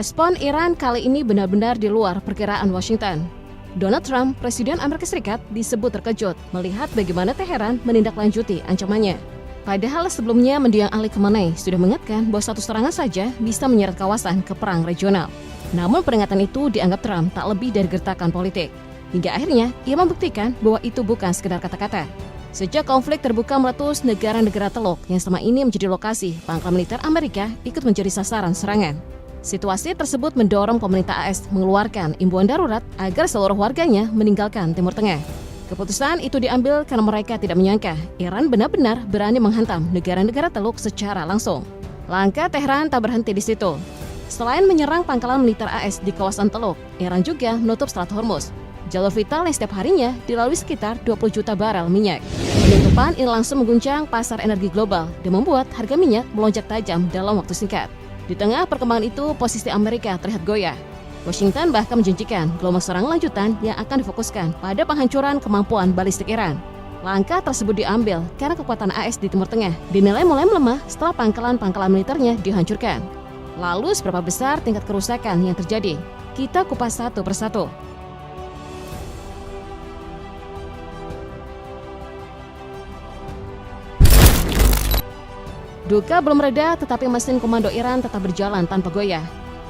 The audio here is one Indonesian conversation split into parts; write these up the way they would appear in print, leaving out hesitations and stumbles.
Respon Iran kali ini benar-benar di luar perkiraan Washington. Donald Trump, Presiden Amerika Serikat, disebut terkejut melihat bagaimana Teheran menindaklanjuti ancamannya. Padahal sebelumnya mendiang Ali Khamenei sudah mengingatkan bahwa satu serangan saja bisa menyeret kawasan ke perang regional. Namun peringatan itu dianggap Trump tak lebih dari gertakan politik. Hingga akhirnya ia membuktikan bahwa itu bukan sekedar kata-kata. Sejak konflik terbuka meletus, negara-negara Teluk yang selama ini menjadi lokasi pangkalan militer Amerika ikut menjadi sasaran serangan. Situasi tersebut mendorong pemerintah AS mengeluarkan imbauan darurat agar seluruh warganya meninggalkan Timur Tengah. Keputusan itu diambil karena mereka tidak menyangka Iran benar-benar berani menghantam negara-negara Teluk secara langsung. Langkah Teheran tak berhenti di situ. Selain menyerang pangkalan militer AS di kawasan Teluk, Iran juga menutup Selat Hormuz, jalur vital yang setiap harinya dilalui sekitar 20 juta barel minyak. Penutupan ini langsung mengguncang pasar energi global dan membuat harga minyak melonjak tajam dalam waktu singkat. Di tengah perkembangan itu, posisi Amerika terlihat goyah. Washington bahkan menjanjikan gelombang serangan lanjutan yang akan difokuskan pada penghancuran kemampuan balistik Iran. Langkah tersebut diambil karena kekuatan AS di Timur Tengah dinilai mulai melemah setelah pangkalan-pangkalan militernya dihancurkan. Lalu seberapa besar tingkat kerusakan yang terjadi? Kita kupas satu persatu. Duka belum reda, tetapi mesin komando Iran tetap berjalan tanpa goyah.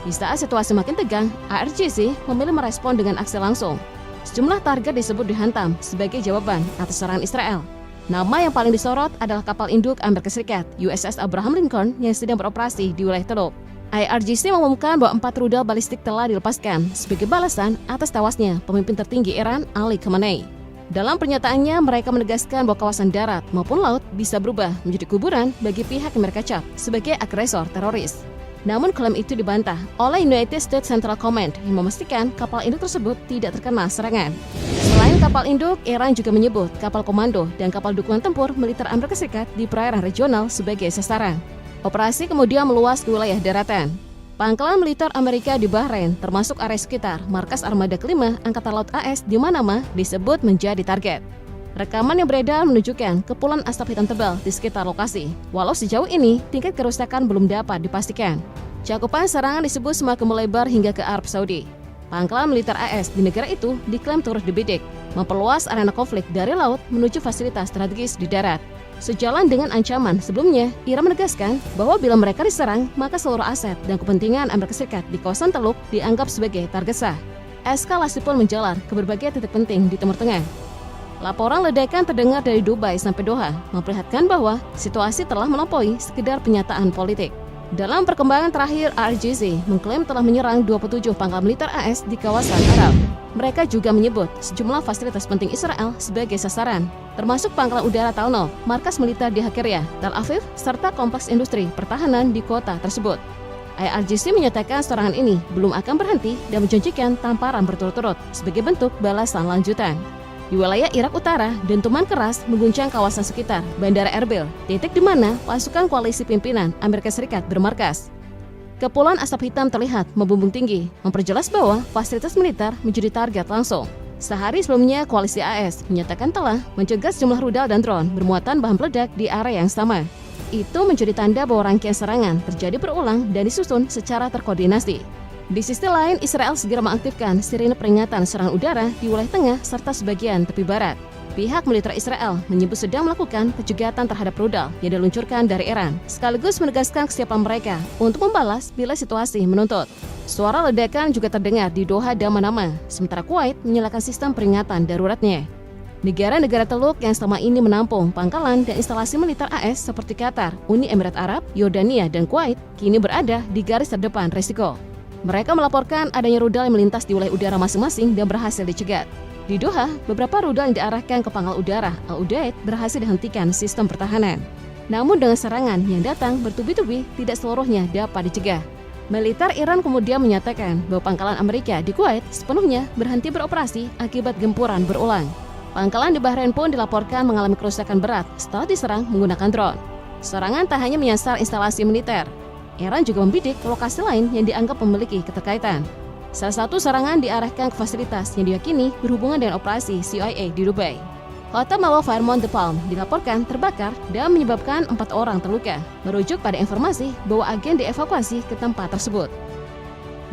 Di saat situasi makin tegang, IRGC memilih merespon dengan aksi langsung. Sejumlah target disebut dihantam sebagai jawaban atas serangan Israel. Nama yang paling disorot adalah kapal induk Amerika Serikat, USS Abraham Lincoln, yang sedang beroperasi di wilayah Teluk. IRGC mengumumkan bahwa 4 rudal balistik telah dilepaskan sebagai balasan atas tewasnya pemimpin tertinggi Iran, Ali Khamenei. Dalam pernyataannya, mereka menegaskan bahwa kawasan darat maupun laut bisa berubah menjadi kuburan bagi pihak yang mereka cap sebagai agresor teroris. Namun klaim itu dibantah oleh United States Central Command yang memastikan kapal induk tersebut tidak terkena serangan. Selain kapal induk, Iran juga menyebut kapal komando dan kapal dukungan tempur militer Amerika Serikat di perairan regional sebagai sasaran. Operasi kemudian meluas ke wilayah daratan. Pangkalan militer Amerika di Bahrain, termasuk area sekitar markas armada kelima Angkatan Laut AS di Manama, disebut menjadi target. Rekaman yang beredar menunjukkan kepulan asap hitam tebal di sekitar lokasi. Walau sejauh ini, tingkat kerusakan belum dapat dipastikan. Cakupan serangan disebut semakin melebar hingga ke Arab Saudi. Pangkalan militer AS di negara itu diklaim turut dibidik, memperluas arena konflik dari laut menuju fasilitas strategis di darat. Sejalan dengan ancaman sebelumnya, Iran menegaskan bahwa bila mereka diserang, maka seluruh aset dan kepentingan Amerika Serikat di kawasan Teluk dianggap sebagai target sah. Eskalasi pun menjalar ke berbagai titik penting di Timur Tengah. Laporan ledakan terdengar dari Dubai sampai Doha, memperlihatkan bahwa situasi telah melampaui sekedar penyataan politik. Dalam perkembangan terakhir, IRGC mengklaim telah menyerang 27 pangkalan militer AS di kawasan Arab. Mereka juga menyebut sejumlah fasilitas penting Israel sebagai sasaran, termasuk pangkalan udara Talnov, markas militer di Hakeria, Tel Aviv, serta kompleks industri pertahanan di kota tersebut. IRGC menyatakan serangan ini belum akan berhenti dan menjanjikan tamparan berturut-turut sebagai bentuk balasan lanjutan. Di wilayah Irak Utara, dentuman keras mengguncang kawasan sekitar Bandara Erbil, titik di mana pasukan koalisi pimpinan Amerika Serikat bermarkas. Kepulan asap hitam terlihat membumbung tinggi, memperjelas bahwa fasilitas militer menjadi target langsung. Sehari sebelumnya, koalisi AS menyatakan telah mencegah sejumlah rudal dan drone bermuatan bahan peledak di area yang sama. Itu menjadi tanda bahwa rangkaian serangan terjadi berulang dan disusun secara terkoordinasi. Di sisi lain, Israel segera mengaktifkan sirine peringatan serangan udara di wilayah tengah serta sebagian tepi barat. Pihak militer Israel menyebut sedang melakukan penjegatan terhadap rudal yang diluncurkan dari Iran, sekaligus menegaskan kesiapan mereka untuk membalas bila situasi menuntut. Suara ledakan juga terdengar di Doha dan Manama, sementara Kuwait menyalakan sistem peringatan daruratnya. Negara-negara Teluk yang selama ini menampung pangkalan dan instalasi militer AS seperti Qatar, Uni Emirat Arab, Yordania, dan Kuwait kini berada di garis terdepan risiko. Mereka melaporkan adanya rudal yang melintas di wilayah udara masing-masing dan berhasil dicegat. Di Doha, beberapa rudal yang diarahkan ke pangkal udara Al-Udaid berhasil dihentikan sistem pertahanan. Namun dengan serangan yang datang bertubi-tubi, tidak seluruhnya dapat dicegah. Militer Iran kemudian menyatakan bahwa pangkalan Amerika di Kuwait sepenuhnya berhenti beroperasi akibat gempuran berulang. Pangkalan di Bahrain pun dilaporkan mengalami kerusakan berat setelah diserang menggunakan drone. Serangan tak hanya menyasar instalasi militer, Iran juga membidik lokasi lain yang dianggap memiliki keterkaitan. Salah satu serangan diarahkan ke fasilitas yang diyakini berhubungan dengan operasi CIA di Dubai. Hotel mewah Fairmont The Palm dilaporkan terbakar dan menyebabkan 4 orang terluka, merujuk pada informasi bahwa agen dievakuasi ke tempat tersebut.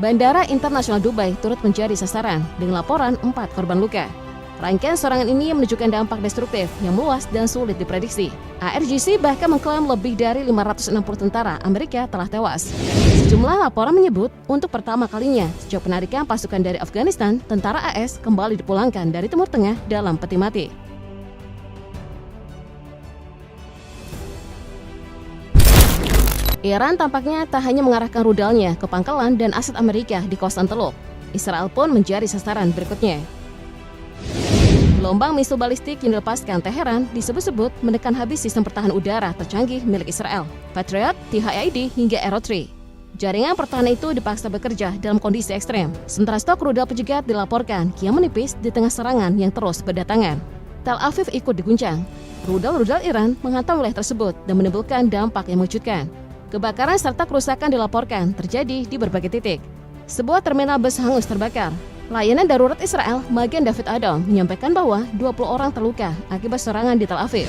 Bandara Internasional Dubai turut menjadi sasaran dengan laporan 4 korban luka. Rangkaian serangan ini menunjukkan dampak destruktif yang meluas dan sulit diprediksi. ARGC bahkan mengklaim lebih dari 560 tentara Amerika telah tewas. Sejumlah laporan menyebut untuk pertama kalinya sejak penarikan pasukan dari Afghanistan, tentara AS kembali dipulangkan dari Timur Tengah dalam peti mati. Iran tampaknya tak hanya mengarahkan rudalnya ke pangkalan dan aset Amerika di kawasan Teluk. Israel pun menjadi sasaran berikutnya. Gelombang misil balistik yang dilepaskan Teheran disebut-sebut menekan habis sistem pertahanan udara tercanggih milik Israel, Patriot, THAAD hingga Arrow 3. Jaringan pertahanan itu dipaksa bekerja dalam kondisi ekstrem, sementara stok rudal penjegat dilaporkan kian menipis di tengah serangan yang terus berdatangan. Tel Aviv ikut diguncang. Rudal-rudal Iran menghantam wilayah tersebut dan menimbulkan dampak yang mengejutkan. Kebakaran serta kerusakan dilaporkan terjadi di berbagai titik. Sebuah terminal bus hangus terbakar. Layanan darurat Israel, Magen David Adom, menyampaikan bahwa 20 orang terluka akibat serangan di Tel Aviv.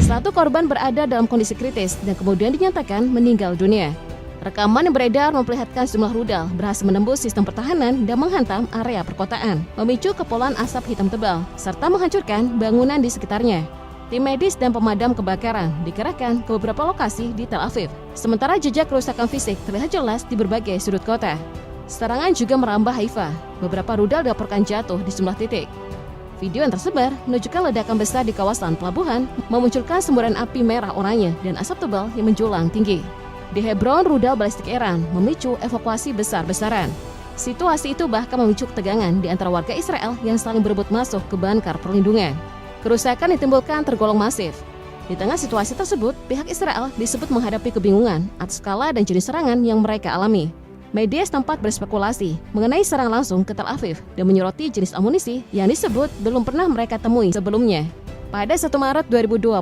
Satu korban berada dalam kondisi kritis dan kemudian dinyatakan meninggal dunia. Rekaman yang beredar memperlihatkan sejumlah rudal berhasil menembus sistem pertahanan dan menghantam area perkotaan, memicu kepulan asap hitam tebal, serta menghancurkan bangunan di sekitarnya. Tim medis dan pemadam kebakaran dikerahkan ke beberapa lokasi di Tel Aviv. Sementara jejak kerusakan fisik terlihat jelas di berbagai sudut kota. Serangan juga merambah Haifa. Beberapa rudal dilaporkan jatuh di sejumlah titik. Video yang tersebar menunjukkan ledakan besar di kawasan pelabuhan, memunculkan semburan api merah oranye dan asap tebal yang menjulang tinggi. Di Hebron, rudal balistik Iran memicu evakuasi besar-besaran. Situasi itu bahkan memicu ketegangan di antara warga Israel yang saling berebut masuk ke bunker perlindungan. Kerusakan ditimbulkan tergolong masif. Di tengah situasi tersebut, pihak Israel disebut menghadapi kebingungan atas skala dan jenis serangan yang mereka alami. Media setempat berspekulasi mengenai serangan langsung ke Tel Aviv dan menyoroti jenis amunisi yang disebut belum pernah mereka temui sebelumnya. Pada 1 Maret 2026,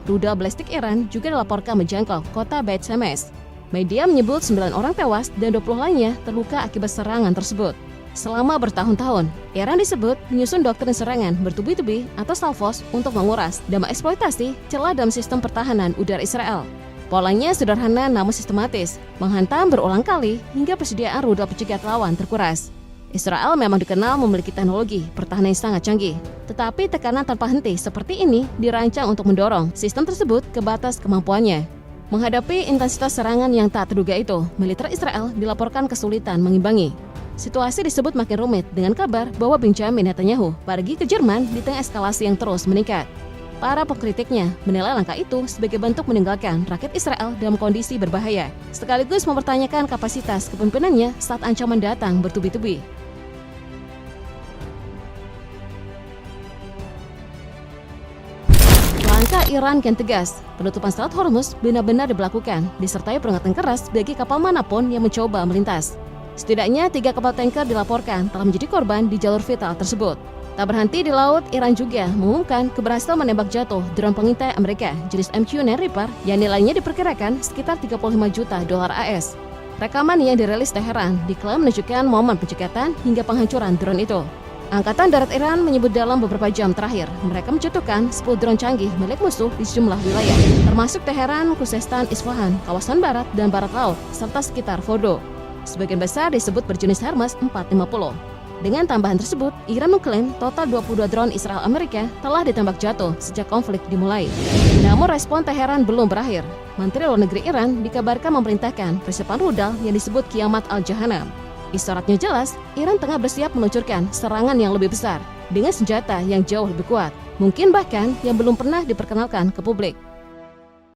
rudal balistik Iran juga dilaporkan menjangkau kota Beit Shemesh. Media menyebut 9 orang tewas dan 20 lainnya terluka akibat serangan tersebut. Selama bertahun-tahun, Iran disebut menyusun doktrin serangan bertubi-tubi atau salvos untuk menguras dan mengeksploitasi celah dalam sistem pertahanan udara Israel. Polanya sederhana namun sistematis, menghantam berulang kali hingga persediaan rudal pencegat lawan terkuras. Israel memang dikenal memiliki teknologi pertahanan yang sangat canggih, tetapi tekanan tanpa henti seperti ini dirancang untuk mendorong sistem tersebut ke batas kemampuannya. Menghadapi intensitas serangan yang tak terduga itu, militer Israel dilaporkan kesulitan mengimbangi. Situasi disebut makin rumit dengan kabar bahwa Benjamin Netanyahu pergi ke Jerman di tengah eskalasi yang terus meningkat. Para pengkritiknya menilai langkah itu sebagai bentuk meninggalkan rakyat Israel dalam kondisi berbahaya, sekaligus mempertanyakan kapasitas kepemimpinannya saat ancaman datang bertubi-tubi. Langkah Iran kian tegas, penutupan Selat Hormuz benar-benar diberlakukan, disertai peringatan keras bagi kapal manapun yang mencoba melintas. Setidaknya 3 kapal tanker dilaporkan telah menjadi korban di jalur vital tersebut. Tak berhenti di laut, Iran juga mengumumkan keberhasilan menembak jatuh drone pengintai Amerika jenis MQ-9 Reaper yang nilainya diperkirakan sekitar 35 juta dolar AS. Rekaman yang dirilis Teheran diklaim menunjukkan momen pencekatan hingga penghancuran drone itu. Angkatan Darat Iran menyebut dalam beberapa jam terakhir, mereka menjatuhkan 10 drone canggih milik musuh di sejumlah wilayah, termasuk Teheran, Khuzestan, Isfahan, kawasan barat dan barat laut, serta sekitar Fordo. Sebagian besar disebut berjenis Hermes 450. Dengan tambahan tersebut, Iran mengklaim total 22 drone Israel Amerika telah ditembak jatuh sejak konflik dimulai. Namun respon Teheran belum berakhir. Menteri Luar Negeri Iran dikabarkan memerintahkan persiapan rudal yang disebut Kiamat Al-Jahanam. Isyaratnya jelas, Iran tengah bersiap meluncurkan serangan yang lebih besar dengan senjata yang jauh lebih kuat, mungkin bahkan yang belum pernah diperkenalkan ke publik.